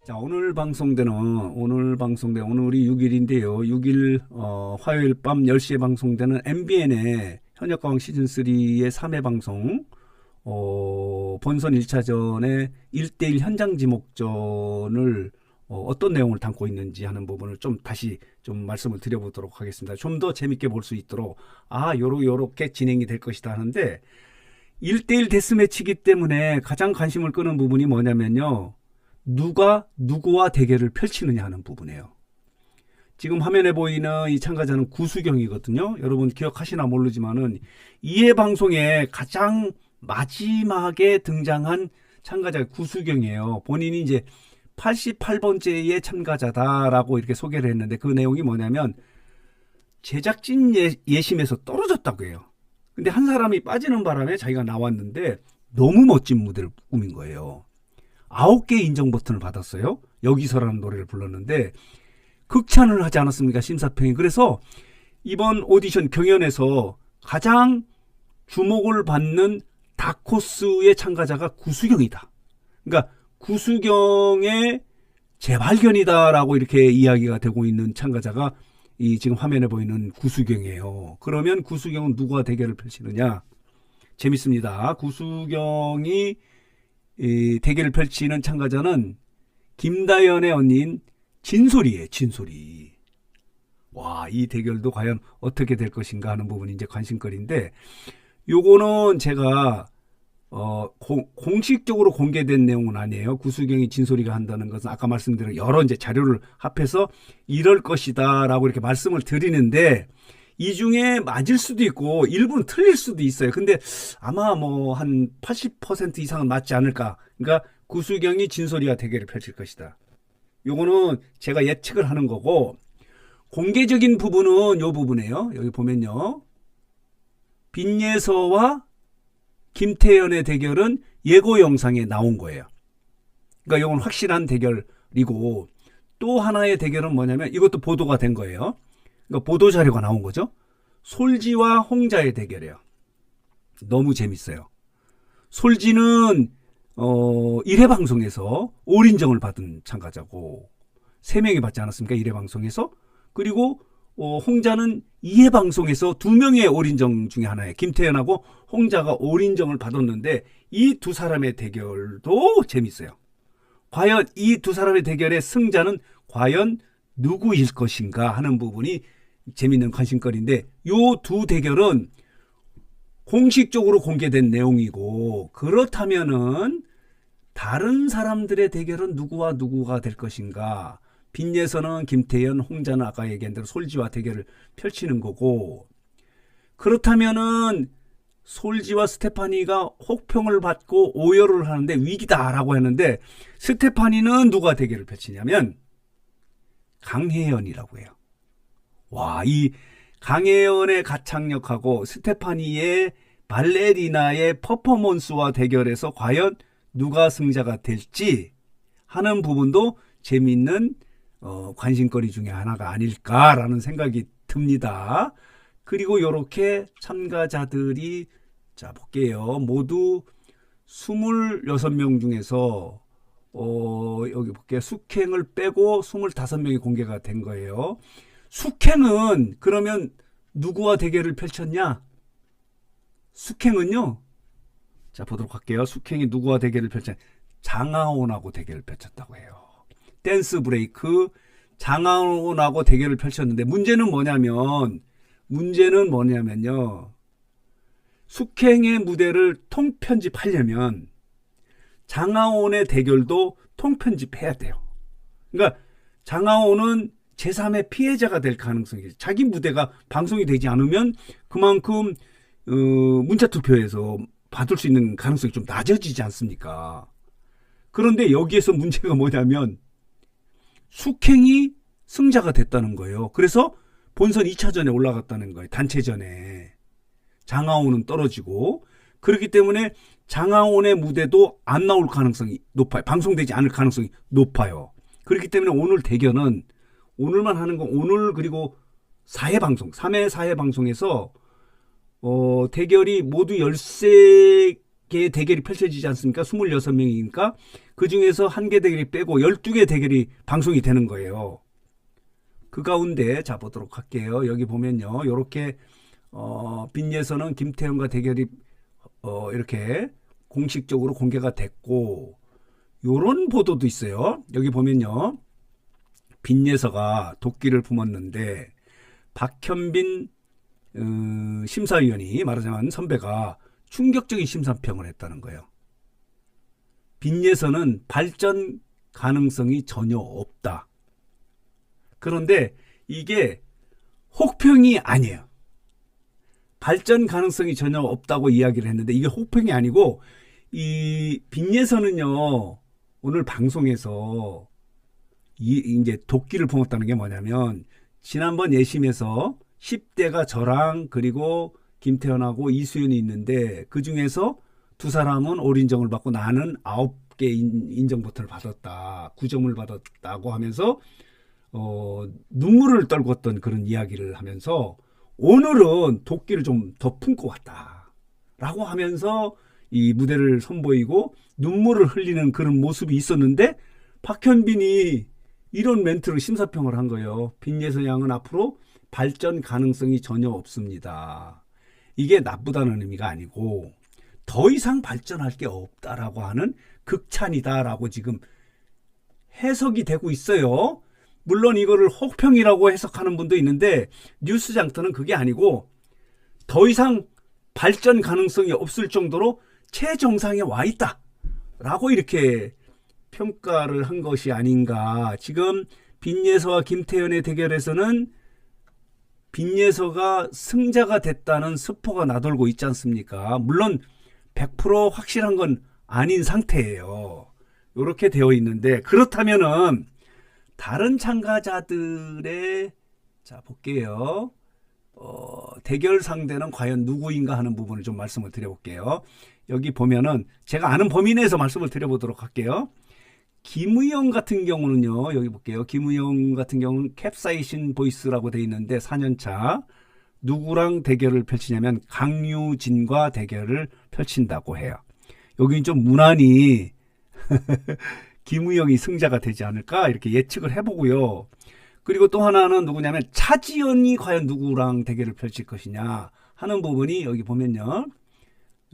자, 오늘이 6일인데요. 6일 화요일 밤 10시에 방송되는 MBN의 현역가왕 시즌3의 3회 방송 본선 1차전의 1대1 현장 지목전을 어떤 내용을 담고 있는지 하는 부분을 좀 다시 좀 말씀을 드려보도록 하겠습니다. 좀 더 재밌게 볼 수 있도록 요렇게 진행이 될 것이다 하는데 1대1 데스매치이기 때문에 가장 관심을 끄는 부분이 뭐냐면요. 누가 누구와 대결을 펼치느냐 하는 부분이에요. 지금 화면에 보이는 이 참가자는 구수경이거든요. 여러분 기억하시나 모르지만은 이해 방송에 가장 마지막에 등장한 참가자가 구수경이에요. 본인이 이제 88번째의 참가자다라고 이렇게 소개를 했는데 그 내용이 뭐냐면 제작진 예심에서 떨어졌다고 해요. 근데 한 사람이 빠지는 바람에 자기가 나왔는데 너무 멋진 무대를 꾸민 거예요. 9개 인정 버튼을 받았어요. 여기서라는 노래를 불렀는데 극찬을 하지 않았습니까? 심사평이. 그래서 이번 오디션 경연에서 가장 주목을 받는 다코스의 참가자가 구수경이다. 그러니까 구수경의 재발견이다라고 이렇게 이야기가 되고 있는 참가자가 이 지금 화면에 보이는 구수경이에요. 그러면 구수경은 누구와 대결을 펼치느냐? 재밌습니다. 구수경이 이 대결을 펼치는 참가자는 김다연의 언니인 진솔이에요. 진솔이. 와, 이 대결도 과연 어떻게 될 것인가 하는 부분이 이제 관심거리인데, 요거는 제가 공식적으로 공개된 내용은 아니에요. 구수경이 진솔이가 한다는 것은 아까 말씀드린 여러 이제 자료를 합해서 이럴 것이다라고 이렇게 말씀을 드리는데, 이 중에 맞을 수도 있고 일부는 틀릴 수도 있어요. 근데 아마 뭐 한 80% 이상은 맞지 않을까. 그러니까 구수경이 진솔이와 대결을 펼칠 것이다. 요거는 제가 예측을 하는 거고, 공개적인 부분은 요 부분이에요. 여기 보면요. 빈예서와 김태연의 대결은 예고 영상에 나온 거예요. 그러니까 이건 확실한 대결이고, 또 하나의 대결은 뭐냐면 이것도 보도가 된 거예요. 그러니까 보도 자료가 나온 거죠. 솔지와 홍자의 대결이에요. 너무 재밌어요. 솔지는 1회 방송에서 올인정을 받은 참가자고 3명이 받지 않았습니까? 1회 방송에서. 그리고 홍자는 2회 방송에서 2명의 올인정 중에 하나예요. 김태현하고 홍자가 올인정을 받았는데 이 두 사람의 대결도 재밌어요. 과연 이 두 사람의 대결의 승자는 과연 누구일 것인가 하는 부분이 재밌는 관심거리인데, 요 두 대결은 공식적으로 공개된 내용이고, 그렇다면은 다른 사람들의 대결은 누구와 누구가 될 것인가? 빈예서는 김태현, 홍자는 아까 얘기한 대로 솔지와 대결을 펼치는 거고, 그렇다면은 솔지와 스테파니가 혹평을 받고 오열을 하는데 위기다라고 했는데, 스테파니는 누가 대결을 펼치냐면 강혜연이라고 해요. 와, 이 강혜연의 가창력하고 스테파니의 발레리나의 퍼포먼스와 대결해서 과연 누가 승자가 될지 하는 부분도 재미있는 관심거리 중에 하나가 아닐까라는 생각이 듭니다. 그리고 이렇게 참가자들이, 자 볼게요. 모두 26명 중에서 여기 볼게요. 숙행을 빼고 25명이 공개가 된 거예요. 숙행은 그러면 누구와 대결을 펼쳤냐? 숙행은요. 자, 보도록 할게요. 숙행이 누구와 대결을 펼쳤냐? 장하온하고 대결을 펼쳤다고 해요. 댄스 브레이크 장하온하고 대결을 펼쳤는데 문제는 뭐냐면요. 숙행의 무대를 통편집하려면 장하온의 대결도 통편집해야 돼요. 그러니까 장하온은 제3의 피해자가 될 가능성이 있어요. 자기 무대가 방송이 되지 않으면 그만큼 문자투표에서 받을 수 있는 가능성이 좀 낮아지지 않습니까? 그런데 여기에서 문제가 뭐냐면 숙행이 승자가 됐다는 거예요. 그래서 본선 2차전에 올라갔다는 거예요. 단체전에. 장하온은 떨어지고, 그렇기 때문에 장하온의 무대도 안 나올 가능성이 높아요. 방송되지 않을 가능성이 높아요. 그렇기 때문에 오늘 대결은 오늘만 하는 거, 오늘 그리고 4회 방송, 3회 4회 방송에서 대결이 모두 개의 대결이 펼쳐지지 않습니까? 26명이니까 그 중에서 1개 대결이 빼고 12개 대결이 방송이 되는 거예요. 그 가운데 자 보도록 할게요. 여기 보면요. 이렇게 빈예선은 김태현과 대결이 이렇게 공식적으로 공개가 됐고 요런 보도도 있어요. 여기 보면요. 빈예서가 도끼를 품었는데 박현빈 심사위원이 말하자면 선배가 충격적인 심사평을 했다는 거예요. 빈예서는 발전 가능성이 전혀 없다. 그런데 이게 혹평이 아니에요. 발전 가능성이 전혀 없다고 이야기를 했는데 이게 혹평이 아니고 이 빈예서는요. 오늘 방송에서 이제 도끼를 품었다는 게 뭐냐면 지난번 예심에서 10대가 저랑 그리고 김태현하고 이수연이 있는데 그 중에서 두 사람은 올인정을 받고 나는 9개 인정 버튼을 받았다. 9점을 받았다고 하면서 눈물을 떨궜던 그런 이야기를 하면서 오늘은 도끼를 좀 더 품고 왔다. 라고 하면서 이 무대를 선보이고 눈물을 흘리는 그런 모습이 있었는데 박현빈이 이런 멘트로 심사평을 한 거예요. 빈예선 양은 앞으로 발전 가능성이 전혀 없습니다. 이게 나쁘다는 의미가 아니고 더 이상 발전할 게 없다라고 하는 극찬이다라고 지금 해석이 되고 있어요. 물론 이거를 혹평이라고 해석하는 분도 있는데 뉴스 장터는 그게 아니고 더 이상 발전 가능성이 없을 정도로 최정상에 와 있다 라고 이렇게 평가를 한 것이 아닌가. 지금 빈예서와 김태현의 대결에서는 빈예서가 승자가 됐다는 스포가 나돌고 있지 않습니까? 물론 100% 확실한 건 아닌 상태예요. 이렇게 되어 있는데 그렇다면은 다른 참가자들의 자 볼게요. 대결 상대는 과연 누구인가 하는 부분을 좀 말씀을 드려볼게요. 여기 보면은 제가 아는 범위 내에서 말씀을 드려보도록 할게요. 김의영 같은 경우는요. 여기 볼게요. 김의영 같은 경우는 캡사이신 보이스라고 되어 있는데 4년차 누구랑 대결을 펼치냐면 강유진과 대결을 펼친다고 해요. 여기는 좀 무난히 김의영이 승자가 되지 않을까 이렇게 예측을 해보고요. 그리고 또 하나는 누구냐면 차지연이 과연 누구랑 대결을 펼칠 것이냐 하는 부분이 여기 보면요.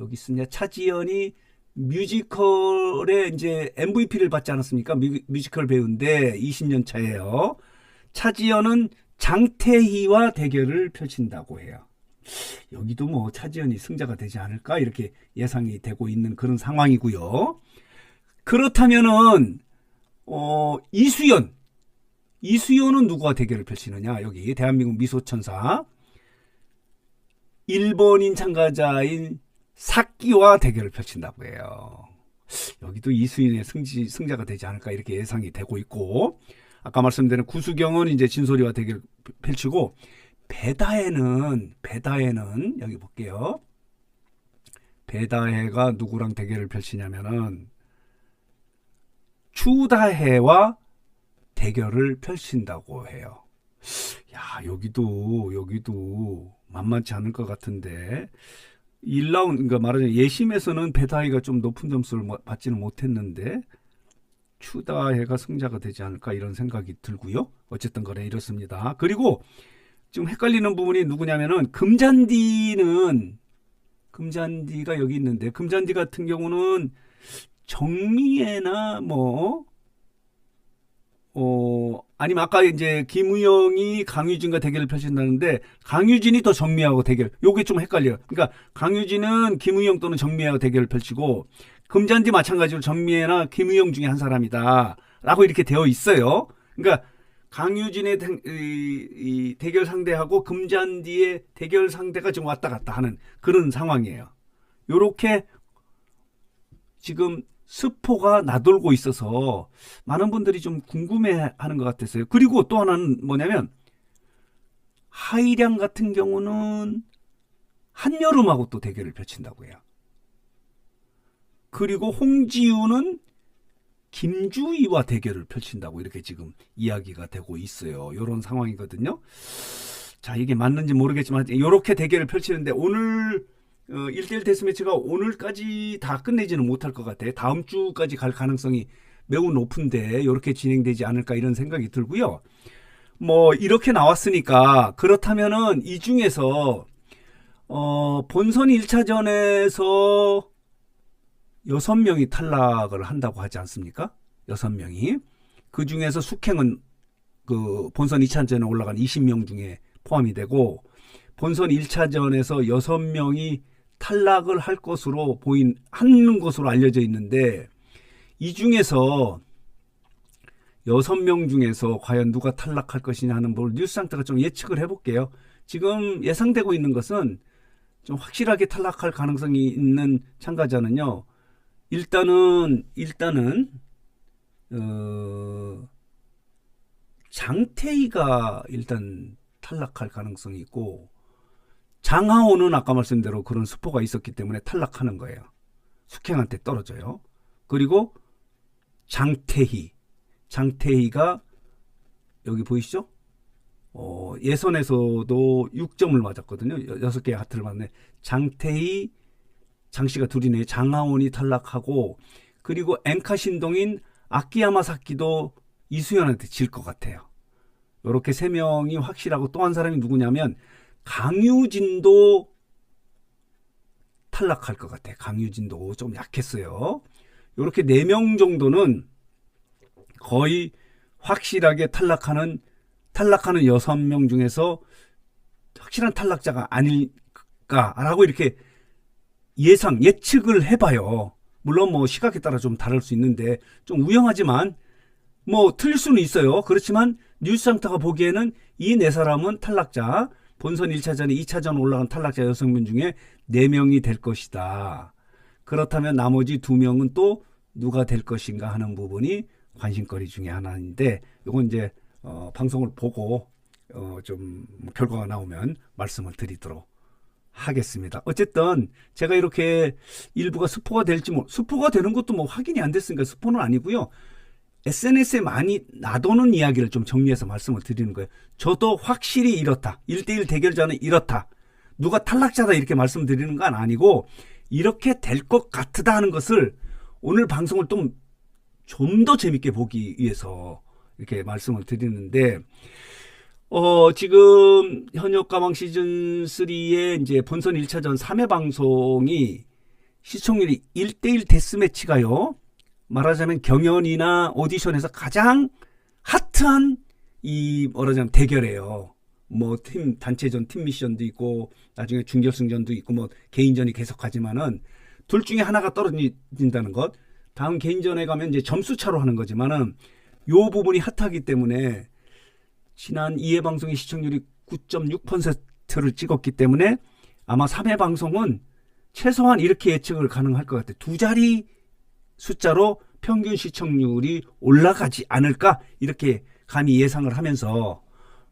여기 있습니다. 차지연이 뮤지컬에 이제 MVP를 받지 않았습니까? 뮤지컬 배우인데 20년 차예요. 차지연은 장태희와 대결을 펼친다고 해요. 여기도 뭐 차지연이 승자가 되지 않을까 이렇게 예상이 되고 있는 그런 상황이고요. 그렇다면은 이수연은 누구와 대결을 펼치느냐? 여기 대한민국 미소천사 일본인 참가자인 사키와 대결을 펼친다고 해요. 여기도 이수연의 승자가 되지 않을까 이렇게 예상이 되고 있고 아까 말씀드린 구수경은 이제 진솔이와 대결 펼치고 배다해는 여기 볼게요. 배다해가 누구랑 대결을 펼치냐면은 추다해와 대결을 펼친다고 해요. 야, 여기도 만만치 않을 것 같은데 1라운드, 그러니까 말하자면 예심에서는 배다해가 좀 높은 점수를 받지는 못했는데 추다해가 승자가 되지 않을까 이런 생각이 들고요. 어쨌든 간에 이렇습니다. 그리고 지금 헷갈리는 부분이 누구냐면은 금잔디가 여기 있는데 금잔디 같은 경우는 정미애나 아니면 아까 이제 김우영이 강유진과 대결을 펼친다는데 강유진이 더 정미하고 대결. 요게 좀 헷갈려요. 그러니까 강유진은 김우영 또는 정미하고 대결을 펼치고 금잔디 마찬가지로 정미애나 김우영 중에 한 사람이다. 라고 이렇게 되어 있어요. 그러니까 강유진의 이 대결 상대하고 금잔디의 대결 상대가 지금 왔다 갔다 하는 그런 상황이에요. 요렇게 지금 스포가 나돌고 있어서 많은 분들이 좀 궁금해하는 것 같았어요. 그리고 또 하나는 뭐냐면 하이량 같은 경우는 한여름하고 또 대결을 펼친다고 해요. 그리고 홍지유는 김주희와 대결을 펼친다고 이렇게 지금 이야기가 되고 있어요. 이런 상황이거든요. 자, 이게 맞는지 모르겠지만 이렇게 대결을 펼치는데 오늘 1대1 데스매치가 오늘까지 다 끝내지는 못할 것 같아. 다음 주까지 갈 가능성이 매우 높은데 이렇게 진행되지 않을까 이런 생각이 들고요. 뭐 이렇게 나왔으니까 그렇다면은 이 중에서 본선 1차전에서 6명이 탈락을 한다고 하지 않습니까? 6명이. 그 중에서 숙행은 그 본선 2차전에 올라간 20명 중에 포함이 되고 본선 1차전에서 6명이 탈락을 할 것으로 하는 것으로 알려져 있는데 이 중에서 6명 중에서 과연 누가 탈락할 것이냐 하는 걸 뉴스상태가 좀 예측을 해볼게요. 지금 예상되고 있는 것은 좀 확실하게 탈락할 가능성이 있는 참가자는요. 일단은 장태희가 일단 탈락할 가능성이 있고 장하오는 아까 말씀대로 그런 스포가 있었기 때문에 탈락하는 거예요. 숙행한테 떨어져요. 그리고 장태희가 여기 보이시죠? 예선에서도 6점을 맞았거든요. 6개의 하트를 맞네. 장태희, 장씨가 둘이네. 장하온이 탈락하고 그리고 엔카 신동인 아키야마 사키도 이수연한테 질 것 같아요. 이렇게 3명이 확실하고 또 한 사람이 누구냐면 강유진도 탈락할 것 같아. 강유진도 좀 약했어요. 이렇게 4명 정도는 거의 확실하게 탈락하는 6명 중에서 확실한 탈락자가 아닐까라고 이렇게 예측을 해봐요. 물론 뭐 시각에 따라 좀 다를 수 있는데 좀 우영하지만 뭐 틀릴 수는 있어요. 그렇지만 뉴스상타가 보기에는 이 4사람은 탈락자, 본선 1차전에 2차전 올라간 탈락자 6명 중에 4명이 될 것이다. 그렇다면 나머지 2명은 또 누가 될 것인가 하는 부분이 관심거리 중에 하나인데 이건 이제 방송을 보고 좀 결과가 나오면 말씀을 드리도록 하겠습니다. 어쨌든 제가 이렇게 일부가 스포가 스포가 되는 것도 뭐 확인이 안 됐으니까 스포는 아니고요. SNS에 많이 나도는 이야기를 좀 정리해서 말씀을 드리는 거예요. 저도 확실히 이렇다. 1대1 대결자는 이렇다. 누가 탈락자다 이렇게 말씀드리는 건 아니고 이렇게 될 것 같다 하는 것을 오늘 방송을 좀 더 재밌게 보기 위해서 이렇게 말씀을 드리는데 지금 현역 가왕 시즌 3의 이제 본선 1차전 3회 방송이 시청률이 1대1 데스매치가요. 말하자면 경연이나 오디션에서 가장 핫한 대결이에요. 뭐 단체전 팀 미션도 있고 나중에 준결승전도 있고 뭐 개인전이 계속하지만은 둘 중에 하나가 떨어진다는 것. 다음 개인전에 가면 이제 점수 차로 하는 거지만은 요 부분이 핫하기 때문에 지난 2회 방송의 시청률이 9.6%를 찍었기 때문에 아마 3회 방송은 최소한 이렇게 예측을 가능할 것 같아요. 2자리 숫자로 평균 시청률이 올라가지 않을까 이렇게 감히 예상을 하면서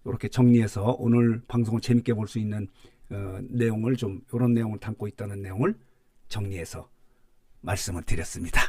이렇게 정리해서 오늘 방송을 재밌게 볼 수 있는 내용을 좀 이런 내용을 담고 있다는 내용을 정리해서 말씀을 드렸습니다.